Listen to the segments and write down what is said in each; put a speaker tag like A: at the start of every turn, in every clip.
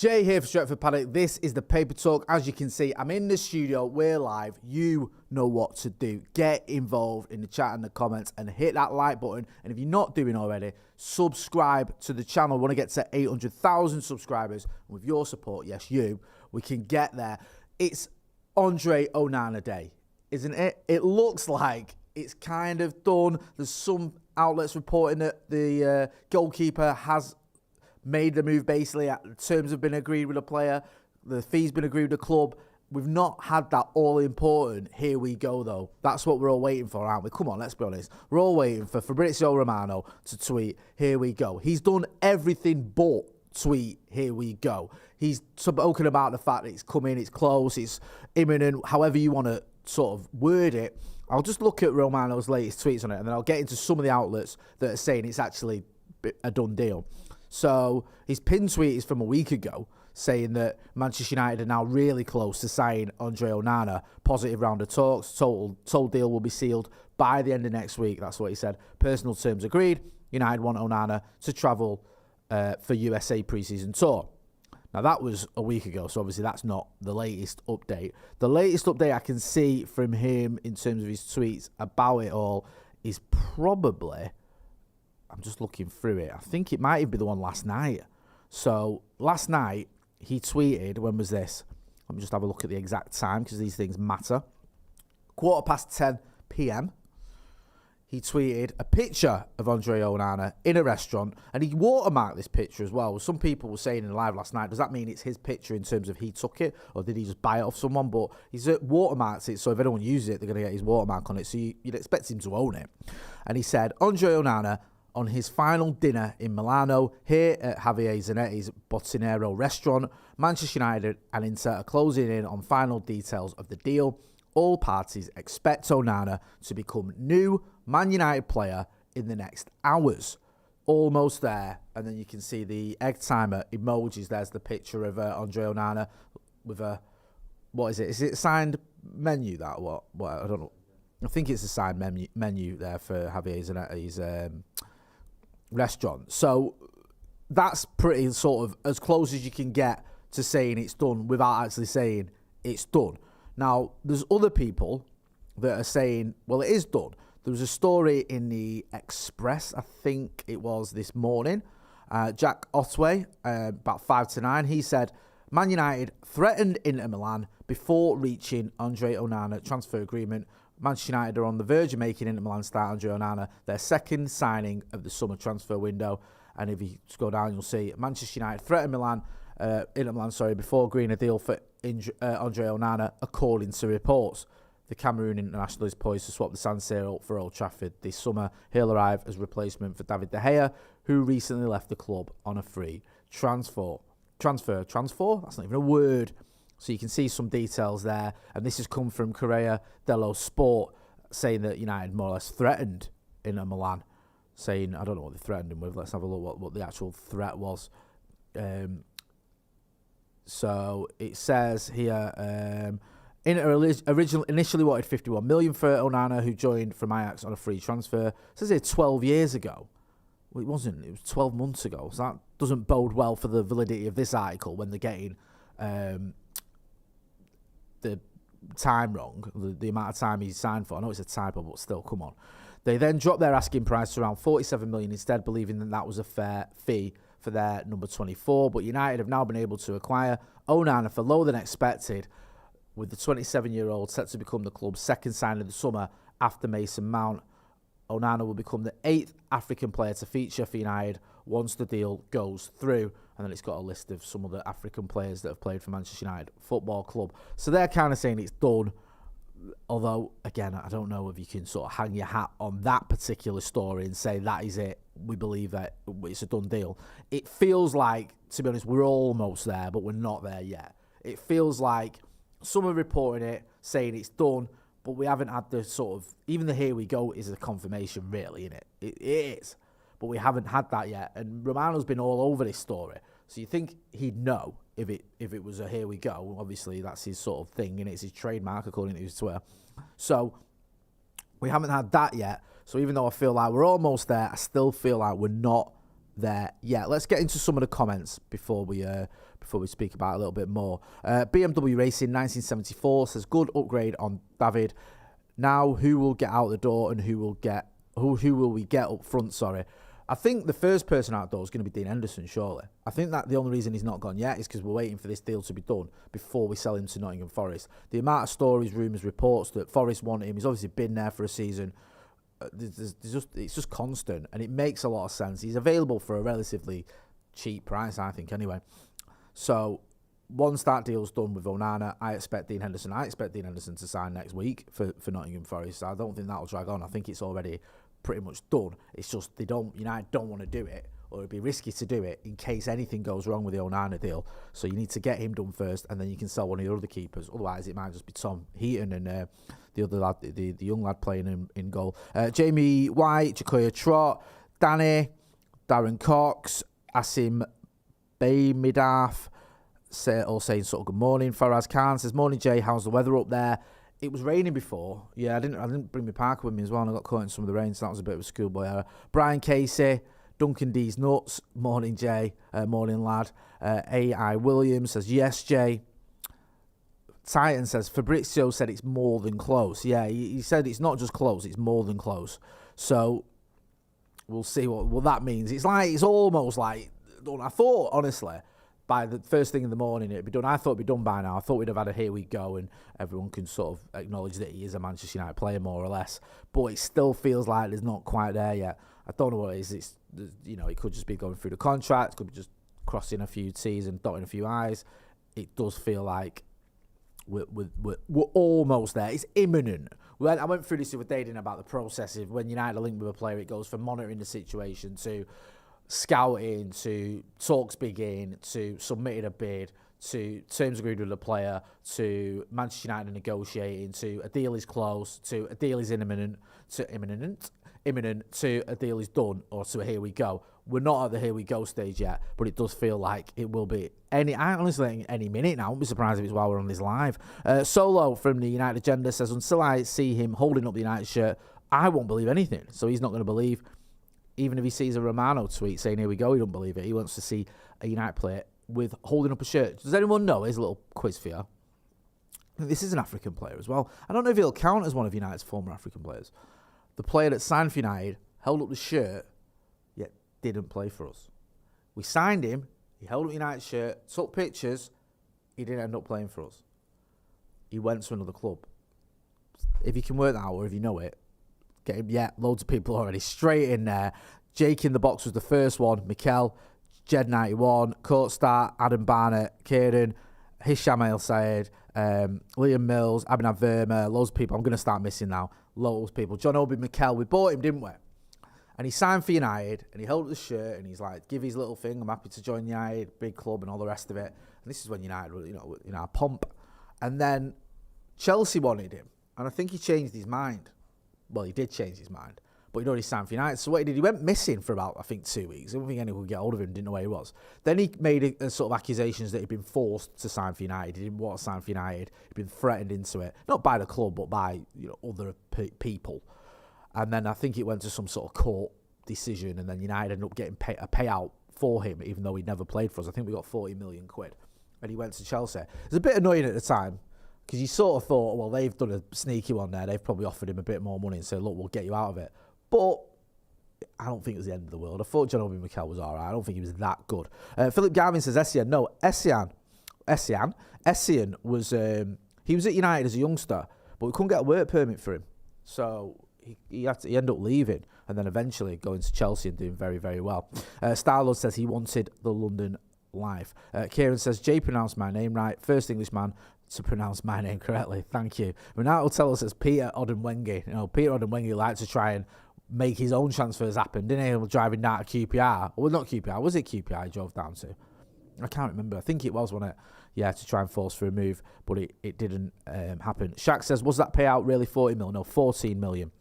A: Jay here for Stretford Paddock. This is the Paper Talk. As you can see, I'm in the studio. We're live. You know what to do. Get involved in the chat and the comments and hit that like button. And if you're not doing already, subscribe to the channel. We want to get to 800,000 subscribers. And with your support, yes, we can get there. It's Andre Onana Day, isn't it? It looks like it's kind of done. There's some outlets reporting that the goalkeeper has made the move. Basically, the terms have been agreed with the player, the fee's been agreed with the club. We've not had that all-important, here we go, though. That's what we're all waiting for, aren't we? Come on, let's be honest. We're all waiting for Fabrizio Romano to tweet, here we go. He's done everything but tweet, here we go. He's spoken about the fact that it's coming, it's close, it's imminent, however you want to sort of word it. I'll just look at Romano's latest tweets on it, and then I'll get into some of the outlets that are saying it's actually a done deal. So his pin tweet is from a week ago saying that Manchester United are now really close to signing Andre Onana. Positive round of talks. Total deal will be sealed by the end of next week. That's what he said. Personal terms agreed. United want Onana to travel for USA pre-season tour. Now, that was a week ago, so obviously that's not the latest update. The latest update I can see from him in terms of his tweets about it all is probably... I'm just looking through it. I think it might even be the one last night. So last night he tweeted, when was this? Let me just have a look at the exact time because these things matter. 10:15 p.m. He tweeted a picture of Andre Onana in a restaurant, and he watermarked this picture as well. Some people were saying in live last night, does that mean it's his picture in terms of he took it, or did he just buy it off someone? But he's watermarked it, so if anyone uses it, they're going to get his watermark on it. So you'd expect him to own it. And he said, Andre Onana on his final dinner in Milano, here at Javier Zanetti's Botinero restaurant. Manchester United and Inter are closing in on final details of the deal. All parties expect Onana to become new Man United player in the next hours. Almost there. And then you can see the egg timer emojis. There's the picture of Andre Onana with a, what is it? Is it a signed menu, that? What? I don't know. I think it's a signed menu there for Javier Zanetti's restaurant. So that's pretty sort of as close as you can get to saying it's done without actually saying it's done. Now, there's other people that are saying, well, it is done. There was a story in the Express, I think it was this morning. Jack Otway, about 5 to 9, he said, Man United threatened Inter Milan before reaching Andre Onana transfer agreement. Manchester United are on the verge of making Inter Milan start Andre Onana their second signing of the summer transfer window. And if you scroll down, you'll see Manchester United threatened Inter Milan, before agreeing a deal for Andre Onana, according to reports. The Cameroon international is poised to swap the San Siro for Old Trafford this summer. He'll arrive as replacement for David De Gea, who recently left the club on a free transfer? That's not even a word. So you can see some details there. And this has come from Corriere dello Sport, saying that United more or less threatened Inter Milan. Saying, I don't know what they threatened him with. Let's have a look what the actual threat was. So it says here, Inter initially wanted 51 million for Onana, who joined from Ajax on a free transfer. It says here 12 years ago. Well, it wasn't. It was 12 months ago. So that doesn't bode well for the validity of this article when they're getting... the time wrong, the amount of time he signed for. I know it's a typo, but still, come on. They then dropped their asking price to around 47 million instead, believing that was a fair fee for their number 24. But United have now been able to acquire Onana for lower than expected, with the 27-year-old set to become the club's second signing of the summer after Mason Mount. Onana will become the 8th African player to feature for United once the deal goes through. And then it's got a list of some of the African players that have played for Manchester United Football Club. So they're kind of saying it's done. Although, again, I don't know if you can sort of hang your hat on that particular story and say that is it. We believe that it's a done deal. It feels like, to be honest, we're almost there, but we're not there yet. It feels like some are reporting it, saying it's done, but we haven't had the sort of, even the here we go is a confirmation, really, isn't it? It is. But we haven't had that yet. And Romano's been all over this story. So you think he'd know if it was a here we go. Obviously, that's his sort of thing, and it's his trademark, according to his Twitter. So we haven't had that yet. So even though I feel like we're almost there, I still feel like we're not there yet. Let's get into some of the comments before we speak about it a little bit more. BMW Racing 1974 says, good upgrade on David. Now who will get out the door and who will we get up front, sorry. I think the first person out the door is going to be Dean Henderson, surely. I think that the only reason he's not gone yet is because we're waiting for this deal to be done before we sell him to Nottingham Forest. The amount of stories, rumours, reports that Forest want him, he's obviously been there for a season. It's just constant, and it makes a lot of sense. He's available for a relatively cheap price, I think, anyway. So once that deal's done with Onana, I expect Dean Henderson to sign next week for Nottingham Forest. I don't think that'll drag on. I think it's already pretty much done. It's just United don't want to do it, or it'd be risky to do it in case anything goes wrong with the Onana deal. So you need to get him done first, and then you can sell one of your other keepers. Otherwise, it might just be Tom Heaton and the other lad, the young lad playing in goal. Jamie White, Jakoya Trott, Danny, Darren Cox, Asim Baymidaf, all saying sort of good morning. Faraz Khan says, morning Jay, how's the weather up there? It was raining before. Yeah, I didn't bring my parker with me as well, and I got caught in some of the rain, so that was a bit of a schoolboy error. Brian Casey, Duncan D's nuts. Morning, Jay. Morning, lad. A.I. Williams says, yes, Jay. Titan says, Fabrizio said it's more than close. Yeah, he said it's not just close, it's more than close. So we'll see what that means. It's almost like, I thought, honestly, by the first thing in the morning it'd be done. I thought it'd be done by now. I thought we'd have had a here we go and everyone can sort of acknowledge that he is a Manchester United player more or less. But it still feels like it's not quite there yet. I don't know what it is. It could just be going through the contract. It could be just crossing a few T's and dotting a few I's. It does feel like we're almost there. It's imminent. I went through this the other day about the process of when United are linked with a player, it goes from monitoring the situation to scouting, to talks begin, to submitting a bid, to terms agreed with the player, to Manchester United negotiating, to a deal is close, to a deal is imminent, to a deal is done, or to a here we go. We're not at the here we go stage yet, but it does feel like it will be any minute now. I wouldn't be surprised if it's while we're on this live. Solo from the United Agenda says, until I see him holding up the United shirt, I won't believe anything. So he's not going to believe. Even if he sees a Romano tweet saying, here we go, he don't believe it. He wants to see a United player with holding up a shirt. Does anyone know? Here's a little quiz for you. This is an African player as well. I don't know if he'll count as one of United's former African players. The player that signed for United, held up the shirt, yet didn't play for us. We signed him, he held up United's shirt, took pictures, he didn't end up playing for us. He went to another club. If you can work that out, or if you know it, get him. Yeah, loads of people already straight in there. Jake in the box was the first one. Mikel, Jed91, Courtstar, Adam Barnett, Kieran, Hisham El Sayed, Liam Mills, Abhinav Verma, loads of people. I'm going to start missing now. Loads of people. John Obi Mikel, we bought him, didn't we? And he signed for United, and he held up the shirt, and he's like, give his little thing, I'm happy to join United, big club, and all the rest of it. And this is when United were, a pomp. And then Chelsea wanted him, and I think he changed his mind. Well, he did change his mind, but he'd already signed for United. So what he did, he went missing for about, I think, 2 weeks. I don't think anyone could get hold of him, didn't know where he was. Then he made a sort of accusations that he'd been forced to sign for United. He didn't want to sign for United. He'd been threatened into it, not by the club, but by other people. And then I think it went to some sort of court decision, and then United ended up getting a payout for him, even though he'd never played for us. I think we got 40 million quid, and he went to Chelsea. It was a bit annoying at the time, because you sort of thought, well, they've done a sneaky one there. They've probably offered him a bit more money and said, look, we'll get you out of it. But I don't think it was the end of the world. I thought John Obi Mikel was all right. I don't think he was that good. Philip Garvin says, Essien. No, Essien was, he was at United as a youngster, but we couldn't get a work permit for him. So he ended up leaving and then eventually going to Chelsea and doing very, very well. Starlord says he wanted the London life. Kieran says, Jay pronounced my name right. First Englishman to pronounce my name correctly. Thank you. Renato will tell us as Peter Odemwingie. Peter Odemwingie liked to try and make his own transfers happen, didn't he? Driving down to QPR. Well, not QPR. Was it QPR he drove down to? I can't remember. I think it was, wasn't it? Yeah, to try and force for a move, but it didn't happen. Shaq says, was that payout really 40 million? No, 14 million.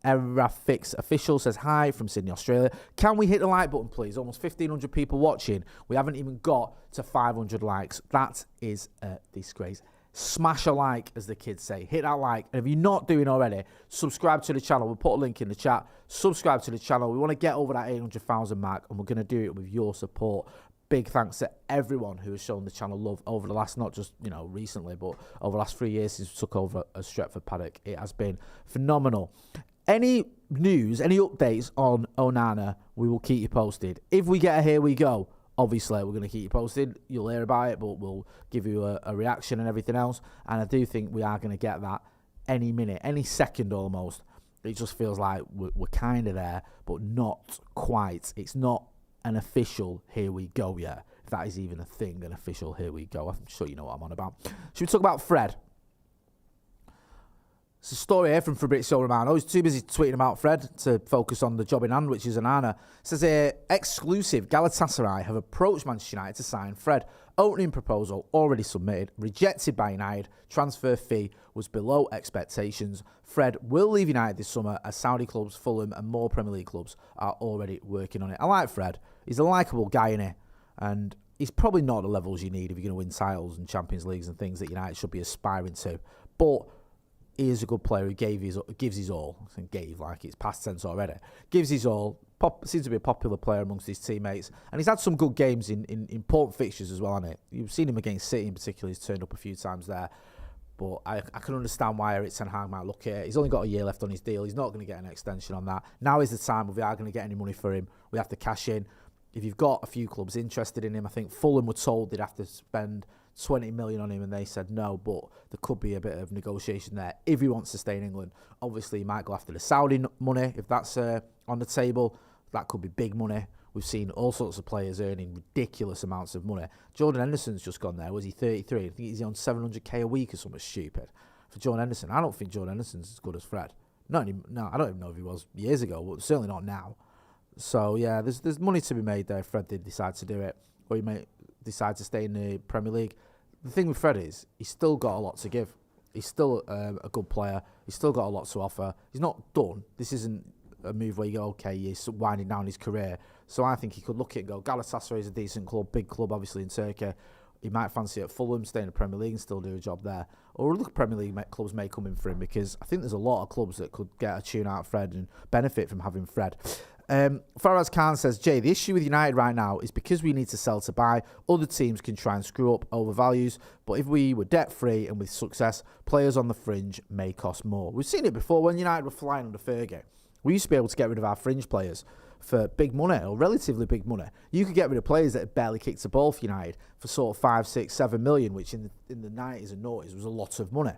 A: Erafix Official says, hi from Sydney, Australia. Can we hit the like button, please? Almost 1,500 people watching. We haven't even got to 500 likes. That is a disgrace. Smash a like, as the kids say. Hit that like. And if you're not doing already, subscribe to the channel. We'll put a link in the chat. Subscribe to the channel. We want to get over that 800,000 mark, and we're going to do it with your support. Big thanks to everyone who has shown the channel love over the last, not just, recently, but over the last 3 years since we took over as Stretford Paddock. It has been phenomenal. Any news, any updates on Onana, we will keep you posted. If we get a here we go, obviously, we're going to keep you posted. You'll hear about it, but we'll give you a reaction and everything else. And I do think we are going to get that any minute, any second almost. It just feels like we're kind of there, but not quite. It's not an official here we go yet. If that is even a thing, an official here we go. I'm sure you know what I'm on about. Should we talk about Fred? It's a story here from Fabrizio Romano. He's too busy tweeting about Fred to focus on the job in hand, which is Onana. It says here, exclusive, Galatasaray have approached Manchester United to sign Fred. Opening proposal already submitted, rejected by United. Transfer fee was below expectations. Fred will leave United this summer as Saudi clubs, Fulham and more Premier League clubs are already working on it. I like Fred. He's a likeable guy, innit? And he's probably not the levels you need if you're going to win titles and Champions Leagues and things that United should be aspiring to. But he is a good player who gives his all. I think gave, like it's past tense already. Gives his all. Seems to be a popular player amongst his teammates. And he's had some good games in important fixtures as well, hasn't it? You've seen him against City in particular. He's turned up a few times there. But I can understand why Erik ten Hag might look at it. He's only got a year left on his deal. He's not going to get an extension on that. Now is the time if we are going to get any money for him. We have to cash in. If you've got a few clubs interested in him, I think Fulham were told they'd have to spend 20 million on him and they said no, but there could be a bit of negotiation there if he wants to stay in England. Obviously, he might go after the Saudi money if that's on the table. That could be big money. We've seen all sorts of players earning ridiculous amounts of money. Jordan Henderson's just gone there. Was he 33? I think he's on 700k a week or something stupid. For Jordan Henderson, I don't think Jordan Henderson's as good as Fred. No, I don't even know if he was years ago, but certainly not now. So, yeah, there's money to be made there if Fred did decide to do it, or he may decide to stay in the Premier League. The thing with Fred is he's still got a lot to give. He's still a good player. He's still got a lot to offer. He's not done. This isn't a move where you go, okay, he's winding down his career. So I think he could look at it and go, Galatasaray is a decent club, big club, obviously, in Turkey. He might fancy at Fulham, stay in the Premier League and still do a job there. Or other Premier League clubs may come in for him, because I think there's a lot of clubs that could get a tune out of Fred and benefit from having Fred. Faraz Khan says, Jay, the issue with United right now is because we need to sell to buy. Other teams can try and screw up over values, but if we were debt-free and with success, players on the fringe may cost more. We've seen it before when United were flying under Fergie. We used to be able to get rid of our fringe players for big money, or relatively big money. You could get rid of players that had barely kicked a ball for United for sort of 5, 6, 7 million, which in the 90s and 90s was a lot of money.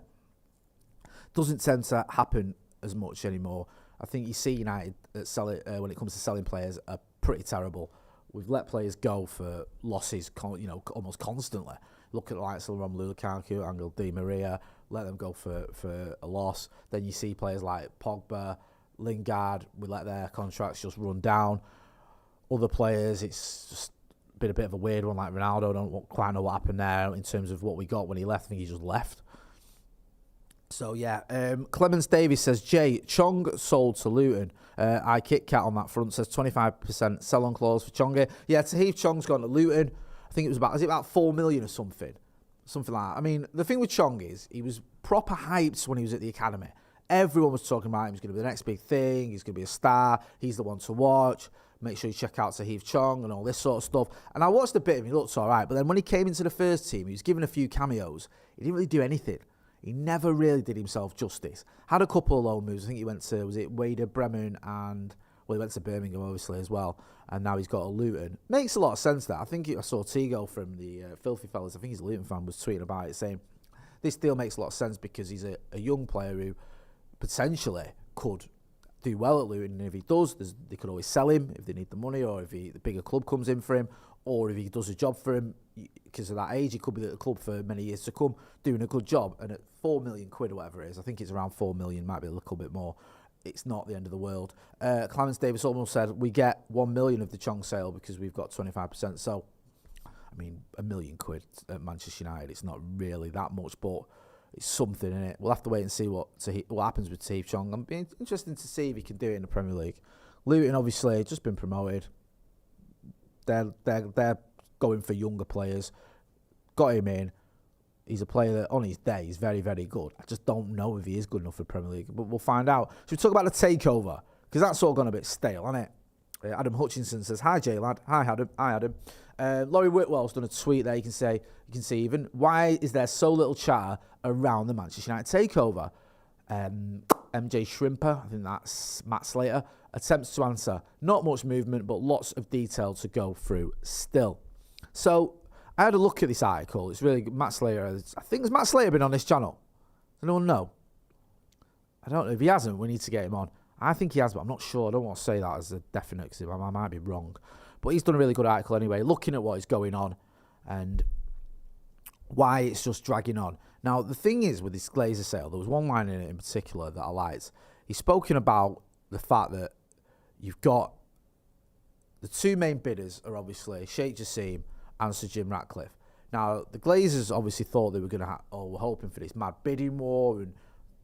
A: Doesn't tend to happen as much anymore. I think you see United when it comes to selling players are pretty terrible. We've let players go for losses, almost constantly. Look at the likes of Romelu Lukaku, Angel Di Maria, let them go for a loss. Then you see players like Pogba, Lingard, we let their contracts just run down. Other players, it's just been a bit of a weird one, like Ronaldo. Don't quite know what happened there in terms of what we got when he left. I think he just left. So, yeah. Clemens Davies says, Jay, Chong sold to Luton. Kit Kat on that front says 25% sell-on clause for Chonga. Yeah, Tahith Chong's gone to Luton. I think is it about 4 million or something? Something like that. I mean, the thing with Chong is he was proper hyped when he was at the academy. Everyone was talking about him. He's going to be the next big thing. He's going to be a star. He's the one to watch. Make sure you check out Tahith Chong and all this sort of stuff. And I watched a bit of him. He looked all right. But then when he came into the first team, he was given a few cameos. He didn't really do anything. He never really did himself justice. Had a couple of loan moves. I think he went to, was it Werder Bremen and, well, he went to Birmingham, obviously, as well. And now he's got a Luton. Makes a lot of sense, that. I think I saw Tigo from the Filthy Fellas, I think he's a Luton fan, was tweeting about it, saying this deal makes a lot of sense because he's a young player who potentially could do well at Luton. And if he does, they could always sell him if they need the money, or if the bigger club comes in for him, or if he does a job for him, because of that age, he could be at the club for many years to come, doing a good job. And at 4 million quid or whatever it is, I think it's around 4 million, might be a little bit more. It's not the end of the world. Clarence Davis almost said, we get 1 million of the Chong sale because we've got 25%. So, I mean, £1 million at Manchester United, it's not really that much, but it's something, in it. We'll have to wait and see what happens with Tahith Chong. I'm being interested to see if he can do it in the Premier League. Luton, obviously, just been promoted. They're going for younger players. Got him in. he's a player that on his day is very, very good. I just don't know if he is good enough for the Premier League, but we'll find out. So we talk about the takeover, because that's all gone a bit stale, hasn't it? Adam Hutchinson says, "Hi, J lad. Hi, Adam. Hi, Adam." Laurie Whitwell's done a tweet there. You can see even, why is there so little chatter around the Manchester United takeover? MJ Shrimper, I think that's Matt Slater, attempts to answer. Not much movement, but lots of detail to go through still. So I had a look at this article. It's really good. Matt Slater. I think has Matt Slater been on this channel? Does anyone know? I don't know. If he hasn't, we need to get him on. I think he has, but I'm not sure. I don't want to say that as a definite because I might be wrong. But he's done a really good article anyway, looking at what is going on and why it's just dragging on. Now, the thing is with this Glazer sale, there was one line in it in particular that I liked. He's spoken about the fact that you've got the two main bidders are obviously Sheikh Jassim and Sir Jim Ratcliffe. Now, the Glazers obviously thought they were going to were hoping for this mad bidding war and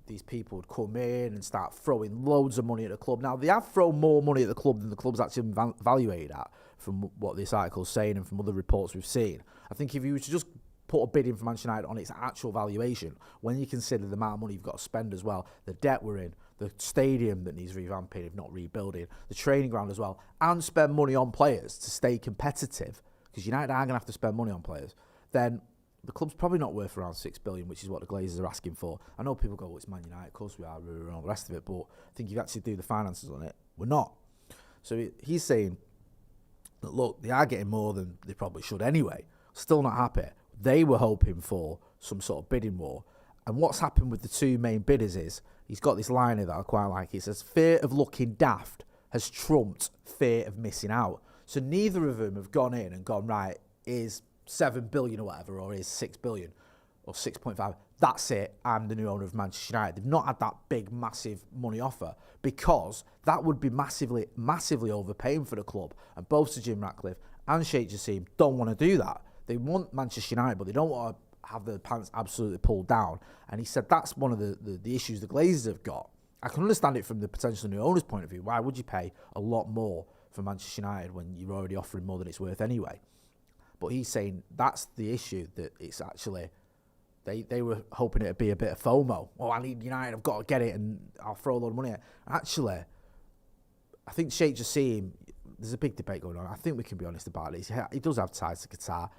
A: these people would come in and start throwing loads of money at the club. Now, they have thrown more money at the club than the club's actually been valuated at, from what this article's saying and from other reports we've seen. I think if you were to just put a bid in for Manchester United on its actual valuation, when you consider the amount of money you've got to spend as well, the debt we're in, the stadium that needs revamping, if not rebuilding, the training ground as well, and spend money on players to stay competitive, because United are going to have to spend money on players, then the club's probably not worth around 6 billion, which is what the Glazers are asking for. I know people go, well, it's Man United, of course we are, and all the rest of it, but I think if you actually do the finances on it, we're not. So he's saying that, look, they are getting more than they probably should anyway. Still not happy. They were hoping for some sort of bidding war. And what's happened with the two main bidders is, he's got this line here that I quite like. He says, fear of looking daft has trumped fear of missing out. So neither of them have gone in and gone, right, is 7 billion or whatever, or is 6 billion or 6.5. That's it. I'm the new owner of Manchester United. They've not had that big, massive money offer, because that would be massively, massively overpaying for the club. And both Sir Jim Ratcliffe and Sheikh Jassim don't want to do that. They want Manchester United, but they don't want to have their pants absolutely pulled down. And he said that's one of the issues the Glazers have got. I can understand it from the potential new owner's point of view. Why would you pay a lot more for Manchester United when you're already offering more than it's worth anyway? But he's saying that's the issue, that it's actually, they were hoping it'd be a bit of FOMO. Oh, I need United, I've got to get it, and I'll throw a lot of money at it. Actually, I think Sheikh Jassim, there's a big debate going on. I think we can be honest about it. He does have ties to Qatar.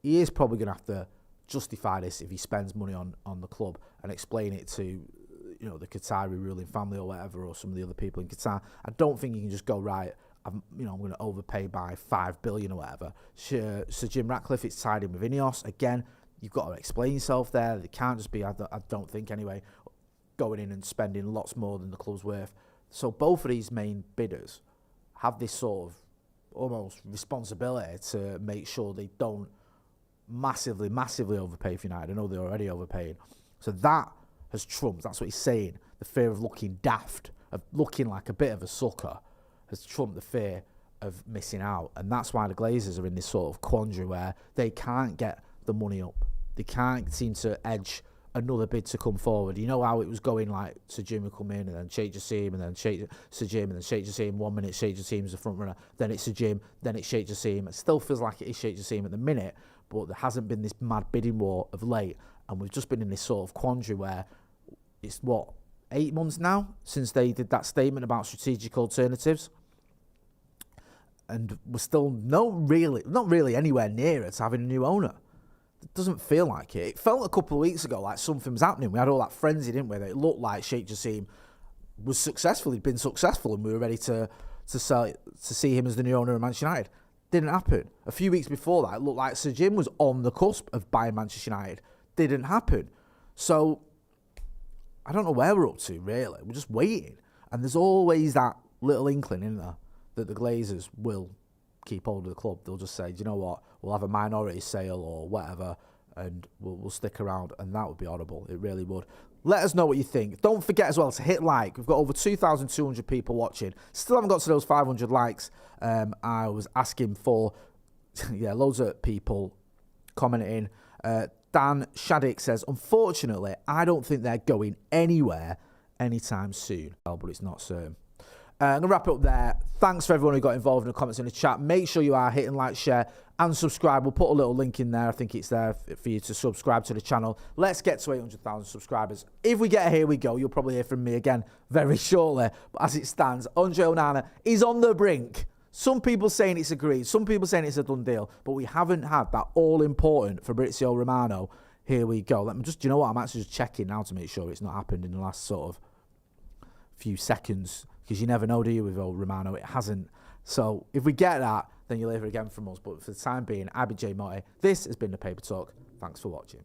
A: He is probably going to have to justify this if he spends money on the club and explain it to, the Qatari ruling family or whatever, or some of the other people in Qatar. I don't think he can just go, right, I'm going to overpay by 5 billion or whatever. Sir Jim Ratcliffe, it's tied in with Ineos. Again, you've got to explain yourself there. They can't just be, I don't think anyway, going in and spending lots more than the club's worth. So both of these main bidders have this sort of almost responsibility to make sure they don't massively, massively overpay for United. I know they're already overpaying. So that has trumped, that's what he's saying, the fear of looking daft, of looking like a bit of a sucker, has trumped the fear of missing out. And that's why the Glazers are in this sort of quandary where they can't get the money up. They can't seem to edge another bid to come forward. You know how it was going, like Sir Jim would come in and then Sheikh Jassim and then Sir Jim and then Sheikh Jassim. 1 minute Sheikh Jassim's the front runner, then it's Sir Jim, then it's Sheikh Jassim. It still feels like it is Sheikh Jassim at the minute, but there hasn't been this mad bidding war of late. And we've just been in this sort of quandary where it's, 8 months now since they did that statement about strategic alternatives. And we're still not really anywhere near it to having a new owner. It doesn't feel like it. It felt a couple of weeks ago like something was happening. We had all that frenzy, didn't we? That it looked like Sheikh Jassim was successful. He'd been successful, and we were ready to see him as the new owner of Manchester United. Didn't happen. A few weeks before that, it looked like Sir Jim was on the cusp of buying Manchester United. Didn't happen. So I don't know where we're up to, really. We're just waiting. And there's always that little inkling in there that the Glazers will keep hold of the club. They'll just say, do you know what, we'll have a minority sale or whatever, and we'll stick around, and that would be horrible. It really would. Let us know what you think. Don't forget as well to hit like. We've got over 2,200 people watching. Still haven't got to those 500 likes. I was asking for, loads of people commenting. Dan Shaddick says, unfortunately, I don't think they're going anywhere anytime soon. Oh, but it's not certain. I'm going to wrap it up there. Thanks for everyone who got involved in the comments in the chat. Make sure you are hitting like, share, and subscribe. We'll put a little link in there. I think it's there for you to subscribe to the channel. Let's get to 800,000 subscribers. If we get here we go, you'll probably hear from me again very shortly. But as it stands, Andre Onana is on the brink. Some people saying it's agreed. Some people saying it's a done deal. But we haven't had that all-important Fabrizio Romano. Here we go. Let me just, do you know what? I'm actually just checking now to make sure it's not happened in the last sort of few seconds. Because you never know, do you, with old Romano? It hasn't. So if we get that, then you'll hear it again from us. But for the time being, Abby J. Motti, this has been the Paper Talk. Thanks for watching.